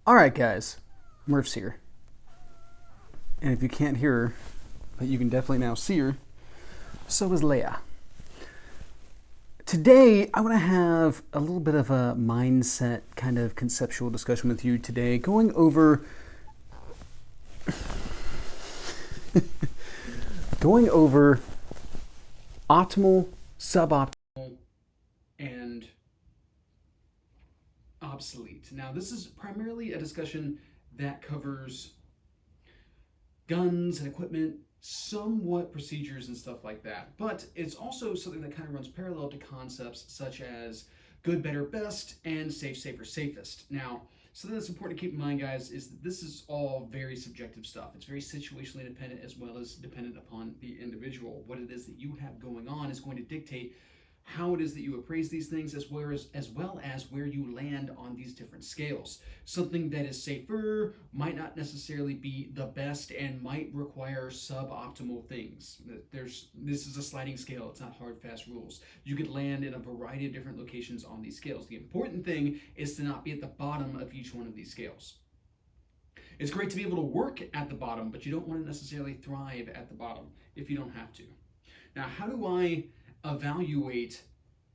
Alright guys, Murph's here. And if you can't hear her, but you can definitely now see her, so is Leia. Today, I want to have a little bit of a mindset kind of conceptual discussion with you today, going over optimal, suboptimal, and obsolete. Now, this is primarily a discussion that covers guns and equipment, somewhat procedures and stuff like that. But it's also something that kind of runs parallel to concepts such as good, better, best, and safe, safer, safest. Now, something that's important to keep in mind, guys, is that this is all very subjective stuff. It's very situationally dependent as well as dependent upon the individual. What it is that you have going on is going to dictate how it is that you appraise these things as well as where you land on these different scales. Something that is safer might not necessarily be the best and might require suboptimal things. This is a sliding scale. It's not hard, fast rules. You could land in a variety of different locations on these scales. The important thing is to not be at the bottom of each one of these scales. It's great to be able to work at the bottom, but you don't want to necessarily thrive at the bottom if you don't have to. Now, how do I evaluate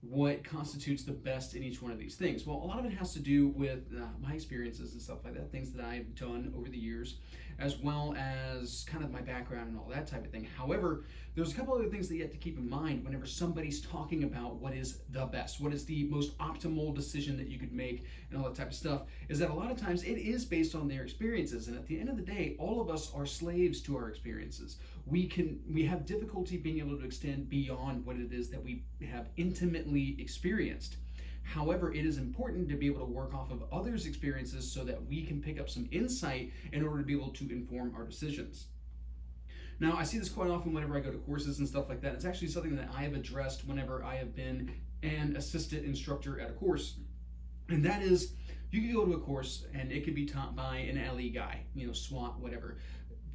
what constitutes the best in each one of these things? Well, a lot of it has to do with my experiences and stuff like that, things that I've done over the years, as well as kind of my background and all that type of thing. However, there's a couple other things that you have to keep in mind whenever somebody's talking about what is the best, what is the most optimal decision that you could make, and all that type of stuff, is that a lot of times it is based on their experiences. And at the end of the day, all of us are slaves to our experiences. We have difficulty being able to extend beyond what it is that we have intimately experienced. However, it is important to be able to work off of others' experiences so that we can pick up some insight in order to be able to inform our decisions. Now, I see this quite often whenever I go to courses and stuff like that. It's actually something that I have addressed whenever I have been an assistant instructor at a course. And that is, you could go to a course and it could be taught by an LE guy, SWAT, whatever,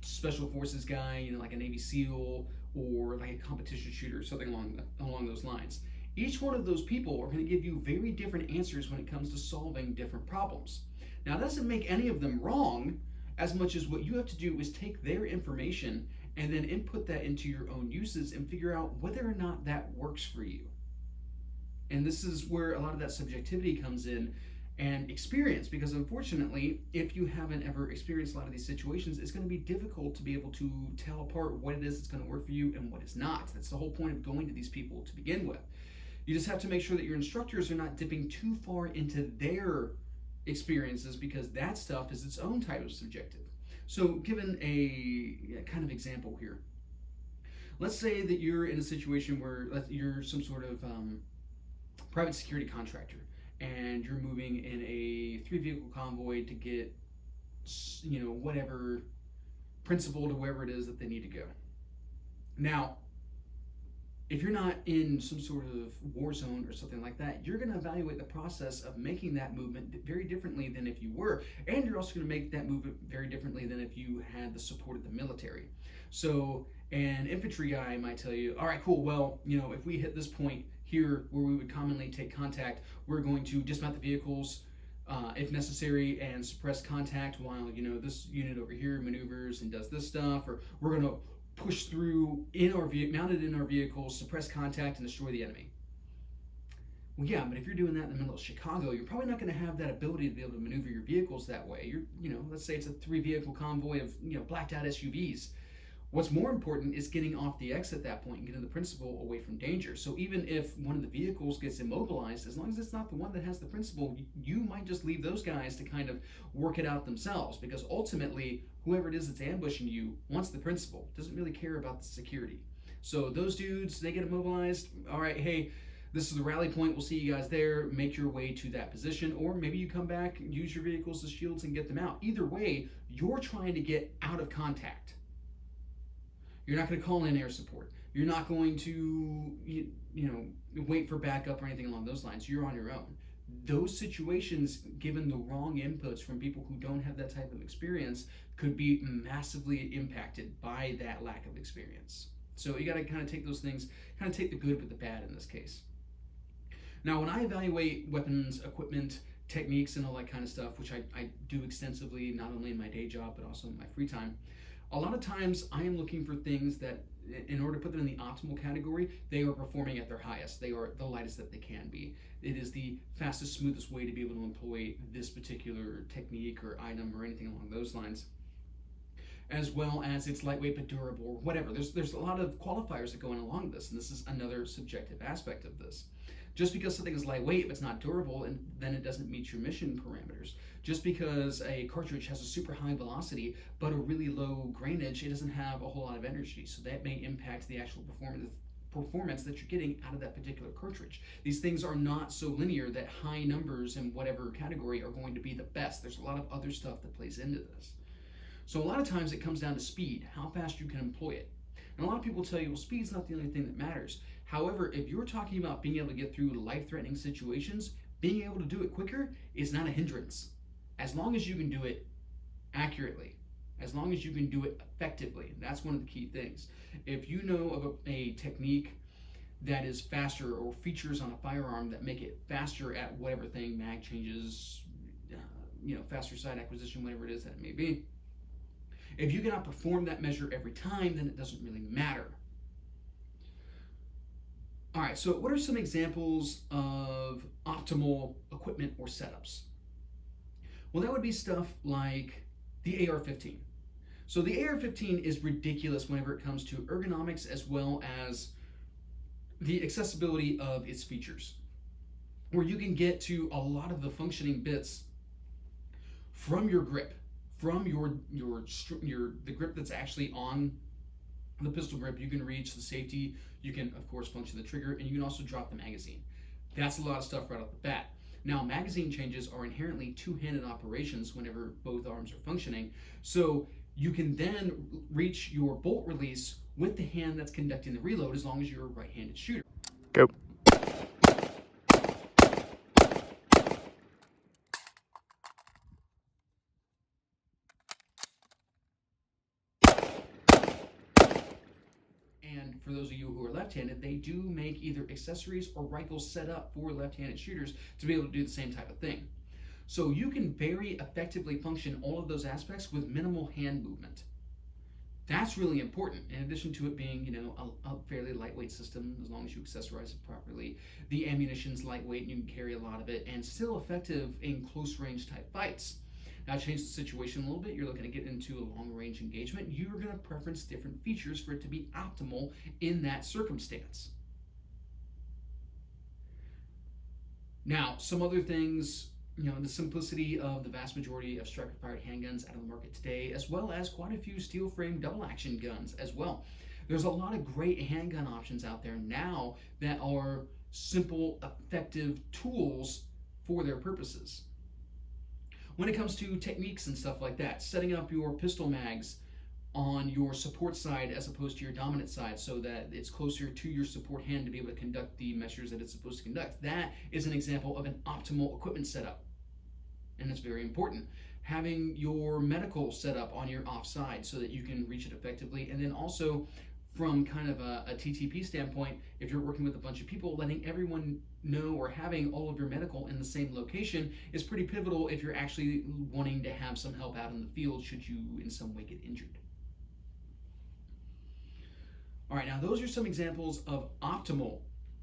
special forces guy, like a Navy SEAL or like a competition shooter, something along those lines. Each one of those people are going to give you very different answers when it comes to solving different problems. Now, that doesn't make any of them wrong, as much as what you have to do is take their information and then input that into your own uses and figure out whether or not that works for you. And this is where a lot of that subjectivity comes in and experience, because unfortunately, if you haven't ever experienced a lot of these situations, it's going to be difficult to be able to tell apart what it is that's going to work for you and what is not. That's the whole point of going to these people to begin with. You just have to make sure that your instructors are not dipping too far into their experiences, because that stuff is its own type of subjective. So given a kind of example here, let's say that you're in a situation where you're some sort of private security contractor and you're moving in a 3-vehicle convoy to get whatever principal to wherever it is that they need to go. Now, if you're not in some sort of war zone or something like that, you're going to evaluate the process of making that movement very differently than if you were. And you're also going to make that movement very differently than if you had the support of the military. So an infantry guy might tell you, all right, cool, well, if we hit this point here where we would commonly take contact, we're going to dismount the vehicles if necessary and suppress contact while, this unit over here maneuvers and does this stuff, or we're going to push through mounted in our vehicles, suppress contact, and destroy the enemy. Well, yeah, but if you're doing that in the middle of Chicago, you're probably not going to have that ability to be able to maneuver your vehicles that way. Let's say it's a 3-vehicle convoy of, blacked out SUVs. What's more important is getting off the X at that point and getting the principal away from danger. So even if one of the vehicles gets immobilized, as long as it's not the one that has the principal, you might just leave those guys to kind of work it out themselves, because ultimately, whoever it is that's ambushing you wants the principal, doesn't really care about the security. So those dudes, they get immobilized. All right, hey, this is the rally point. We'll see you guys there. Make your way to that position, or maybe you come back, use your vehicles as shields and get them out. Either way, you're trying to get out of contact. You're not going to call in air support. You're not going to, wait for backup or anything along those lines. You're on your own. Those situations, given the wrong inputs from people who don't have that type of experience, could be massively impacted by that lack of experience. So you got to kind of take those things, take the good with the bad in this case. Now, when I evaluate weapons, equipment, techniques and all that kind of stuff, which I do extensively, not only in my day job, but also in my free time. A lot of times I am looking for things that, in order to put them in the optimal category, they are performing at their highest. They are the lightest that they can be. It is the fastest, smoothest way to be able to employ this particular technique or item or anything along those lines. As well as it's lightweight but durable, or whatever. There's a lot of qualifiers that go in along this, and this is another subjective aspect of this. Just because something is lightweight if it's not durable, and then it doesn't meet your mission parameters. Just because a cartridge has a super high velocity but a really low grainage, it doesn't have a whole lot of energy, so that may impact the actual performance that you're getting out of that particular cartridge. These things are not so linear that high numbers in whatever category are going to be the best. There's a lot of other stuff that plays into this. So a lot of times it comes down to speed, how fast you can employ it. And a lot of people tell you, well, speed's not the only thing that matters. However, if you're talking about being able to get through life-threatening situations, being able to do it quicker is not a hindrance. As long as you can do it accurately, as long as you can do it effectively, that's one of the key things. If you know of a technique that is faster, or features on a firearm that make it faster at whatever thing, mag changes, faster sight acquisition, whatever it is that it may be, if you cannot perform that measure every time, then it doesn't really matter. All right, so what are some examples of optimal equipment or setups? Well, that would be stuff like the AR-15. So the AR-15 is ridiculous whenever it comes to ergonomics, as well as the accessibility of its features, where you can get to a lot of the functioning bits from your grip, from the grip that's actually on the pistol grip. You can reach the safety, you can of course function the trigger, and you can also drop the magazine. That's a lot of stuff right off the bat. Now, magazine changes are inherently two-handed operations whenever both arms are functioning, so you can then reach your bolt release with the hand that's conducting the reload, as long as you're a right-handed shooter. Go. And for those of you who are left-handed, they do make either accessories or rifles set up for left-handed shooters to be able to do the same type of thing. So you can very effectively function all of those aspects with minimal hand movement. That's really important, in addition to it being, a fairly lightweight system, as long as you accessorize it properly. The ammunition's lightweight and you can carry a lot of it, and still effective in close-range type fights. Now, change the situation a little bit. You're looking to get into a long-range engagement. You're going to preference different features for it to be optimal in that circumstance. Now, some other things, the simplicity of the vast majority of striker-fired handguns out of the market today, as well as quite a few steel-frame double-action guns as well. There's a lot of great handgun options out there now that are simple, effective tools for their purposes. When it comes to techniques and stuff like that, setting up your pistol mags on your support side as opposed to your dominant side, so that it's closer to your support hand to be able to conduct the measures that it's supposed to conduct. That is an example of an optimal equipment setup, and it's very important. Having your medical set up on your offside so that you can reach it effectively, and then also from kind of a TTP standpoint, if you're working with a bunch of people, letting everyone know, or having all of your medical in the same location, is pretty pivotal if you're actually wanting to have some help out in the field should you in some way get injured. All right, now those are some examples of optimal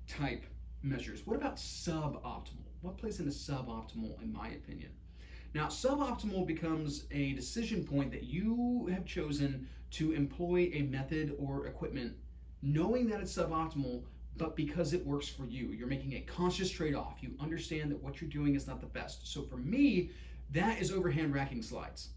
type measures. What about suboptimal? What plays into suboptimal, in my opinion? Now, suboptimal becomes a decision point that you have chosen to employ a method or equipment knowing that it's suboptimal, but because it works for you. You're making a conscious trade-off. You understand that what you're doing is not the best. So for me, that is overhand racking slides.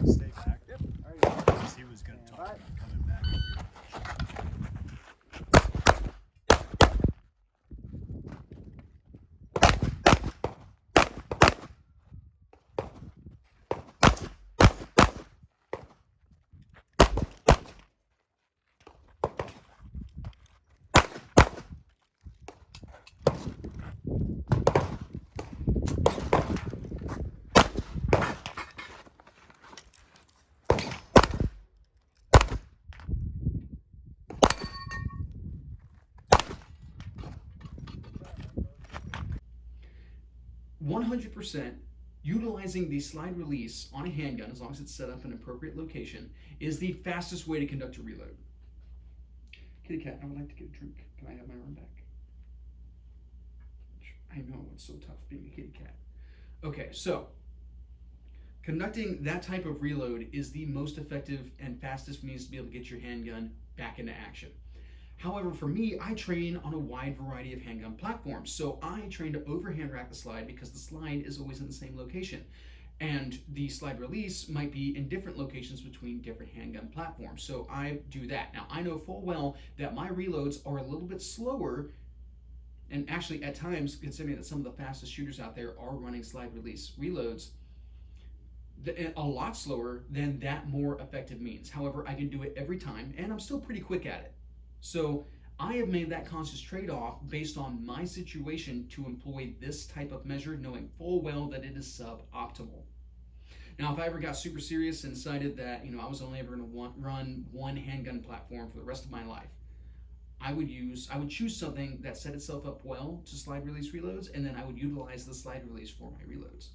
Stay back. Yep. Because he was going to talk about coming back. 100% utilizing the slide release on a handgun, as long as it's set up in an appropriate location, is the fastest way to conduct a reload. Kitty cat, I would like to get a drink. Can I have my arm back? I know, it's so tough being a kitty cat. Okay, so conducting that type of reload is the most effective and fastest means to be able to get your handgun back into action. However, for me, I train on a wide variety of handgun platforms. So I train to overhand rack the slide because the slide is always in the same location. And the slide release might be in different locations between different handgun platforms. So I do that. Now, I know full well that my reloads are a little bit slower, and actually at times, considering that some of the fastest shooters out there are running slide release reloads, a lot slower than that more effective means. However, I can do it every time, and I'm still pretty quick at it. So I have made that conscious trade-off based on my situation to employ this type of measure, knowing full well that it is suboptimal. Now, if I ever got super serious and decided that I was only ever going to run one handgun platform for the rest of my life, I would choose something that set itself up well to slide release reloads, and then I would utilize the slide release for my reloads.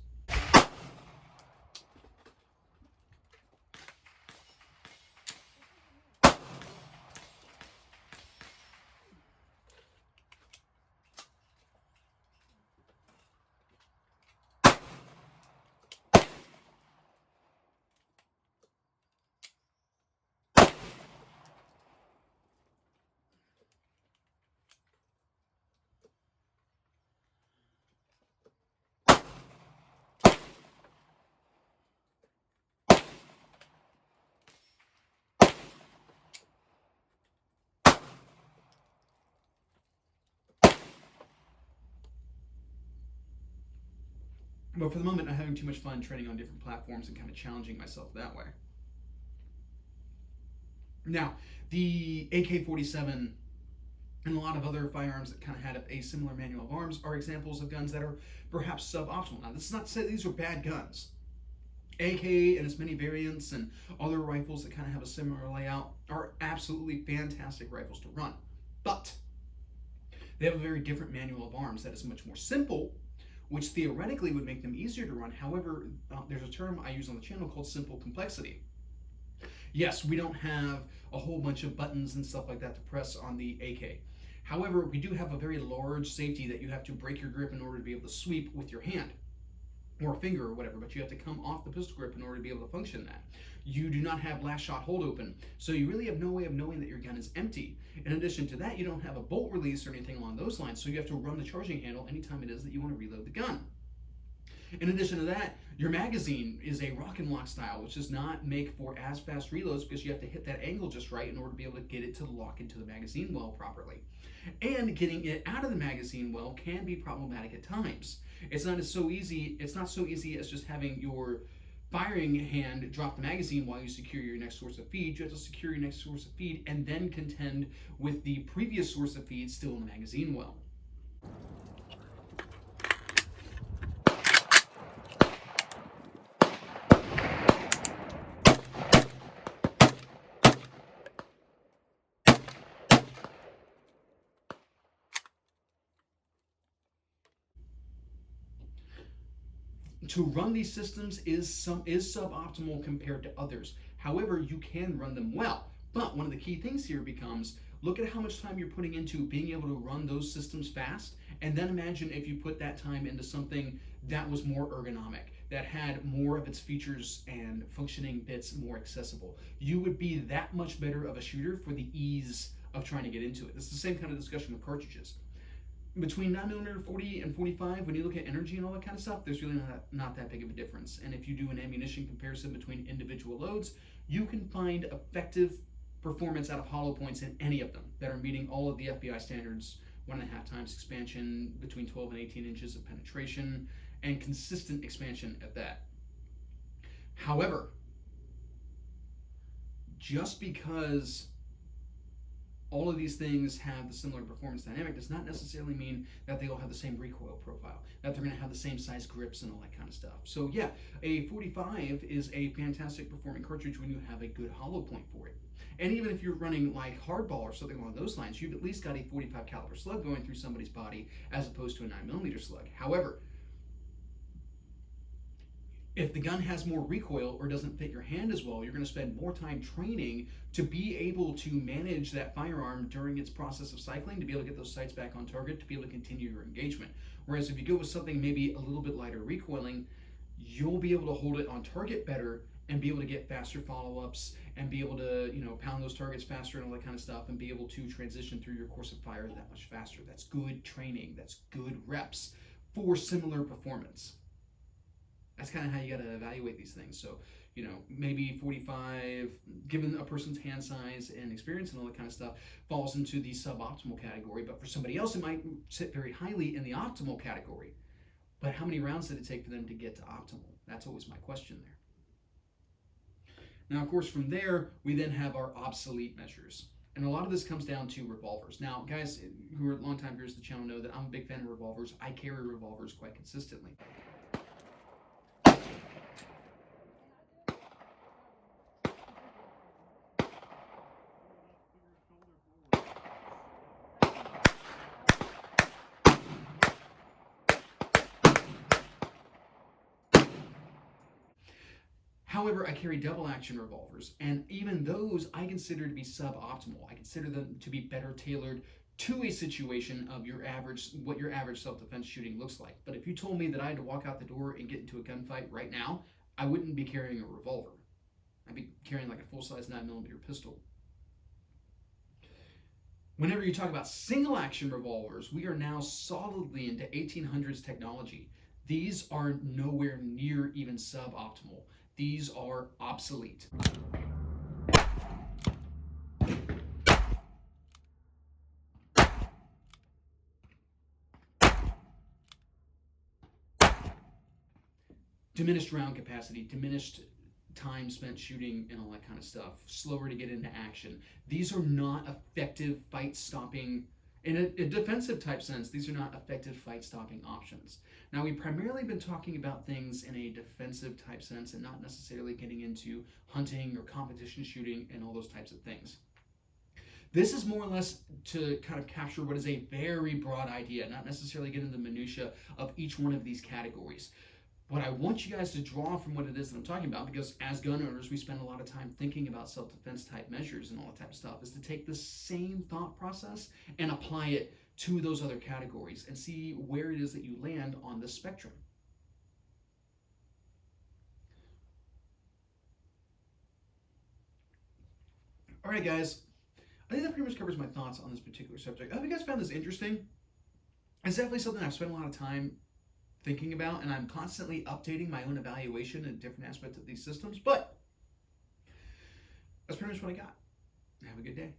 But for the moment, I'm having too much fun training on different platforms and kind of challenging myself that way. Now, the AK-47 and a lot of other firearms that kind of had a similar manual of arms are examples of guns that are perhaps suboptimal. Now, this is not to say these are bad guns. AK and its many variants and other rifles that kind of have a similar layout are absolutely fantastic rifles to run. But they have a very different manual of arms that is much more simple, which theoretically would make them easier to run. However, there's a term I use on the channel called simple complexity. Yes, we don't have a whole bunch of buttons and stuff like that to press on the AK. However, we do have a very large safety that you have to break your grip in order to be able to sweep with your hand or a finger or whatever, but you have to come off the pistol grip in order to be able to function that. You do not have last shot hold open, so you really have no way of knowing that your gun is empty. In addition to that, you don't have a bolt release or anything along those lines, so you have to run the charging handle anytime it is that you want to reload the gun. In addition to that, your magazine is a rock and lock style, which does not make for as fast reloads because you have to hit that angle just right in order to be able to get it to lock into the magazine well properly. And getting it out of the magazine well can be problematic at times. It's not so easy as just having your firing hand drop the magazine while you secure your next source of feed. You have to secure your next source of feed and then contend with the previous source of feed still in the magazine well. To run these systems is suboptimal compared to others. However, you can run them well. But one of the key things here becomes, look at how much time you're putting into being able to run those systems fast, and then imagine if you put that time into something that was more ergonomic, that had more of its features and functioning bits more accessible. You would be that much better of a shooter for the ease of trying to get into it. It's the same kind of discussion with cartridges. Between 9mm 40 and 45, when you look at energy and all that kind of stuff, there's really not that big of a difference. And if you do an ammunition comparison between individual loads, you can find effective performance out of hollow points in any of them that are meeting all of the FBI standards, 1.5 times expansion, between 12 and 18 inches of penetration, and consistent expansion at that. However, just because all of these things have the similar performance dynamic does not necessarily mean that they all have the same recoil profile, that they're going to have the same size grips and all that kind of stuff. So yeah, a 45 is a fantastic performing cartridge when you have a good hollow point for it. And even if you're running like hardball or something along those lines, you've at least got a 45 caliber slug going through somebody's body as opposed to a 9mm slug. However, If the gun has more recoil or doesn't fit your hand as well, you're going to spend more time training to be able to manage that firearm during its process of cycling, to be able to get those sights back on target, to be able to continue your engagement. Whereas if you go with something maybe a little bit lighter recoiling, you'll be able to hold it on target better and be able to get faster follow-ups and be able to, pound those targets faster and all that kind of stuff, and be able to transition through your course of fire that much faster. That's good training. That's good reps for similar performance. That's kind of how you got to evaluate these things. So, maybe 45, given a person's hand size and experience and all that kind of stuff, falls into the suboptimal category. But for somebody else, it might sit very highly in the optimal category. But how many rounds did it take for them to get to optimal? That's always my question there. Now, of course, from there, we then have our obsolete measures. And a lot of this comes down to revolvers. Now, guys who are longtime viewers of the channel know that I'm a big fan of revolvers. I carry revolvers quite consistently. However, I carry double action revolvers, and even those I consider to be suboptimal. I consider them to be better tailored to a situation of what your average self-defense shooting looks like. But if you told me that I had to walk out the door and get into a gunfight right now, I wouldn't be carrying a revolver. I'd be carrying like a full-size 9mm pistol. Whenever you talk about single action revolvers, we are now solidly into 1800s technology. These are nowhere near even suboptimal. These are obsolete. Diminished round capacity, diminished time spent shooting and all that kind of stuff, slower to get into action. These are not effective fight stopping. In a defensive type sense, these are not effective fight stopping options. Now, we've primarily been talking about things in a defensive type sense and not necessarily getting into hunting or competition shooting and all those types of things. This is more or less to kind of capture what is a very broad idea, not necessarily get into the minutia of each one of these categories. What I want you guys to draw from what it is that I'm talking about, because as gun owners, we spend a lot of time thinking about self-defense type measures and all that type of stuff, is to take the same thought process and apply it to those other categories and see where it is that you land on the spectrum. All right, guys. I think that pretty much covers my thoughts on this particular subject. I hope you guys found this interesting. It's definitely something I've spent a lot of time thinking about, and I'm constantly updating my own evaluation and different aspects of these systems, but that's pretty much what I got. Have a good day.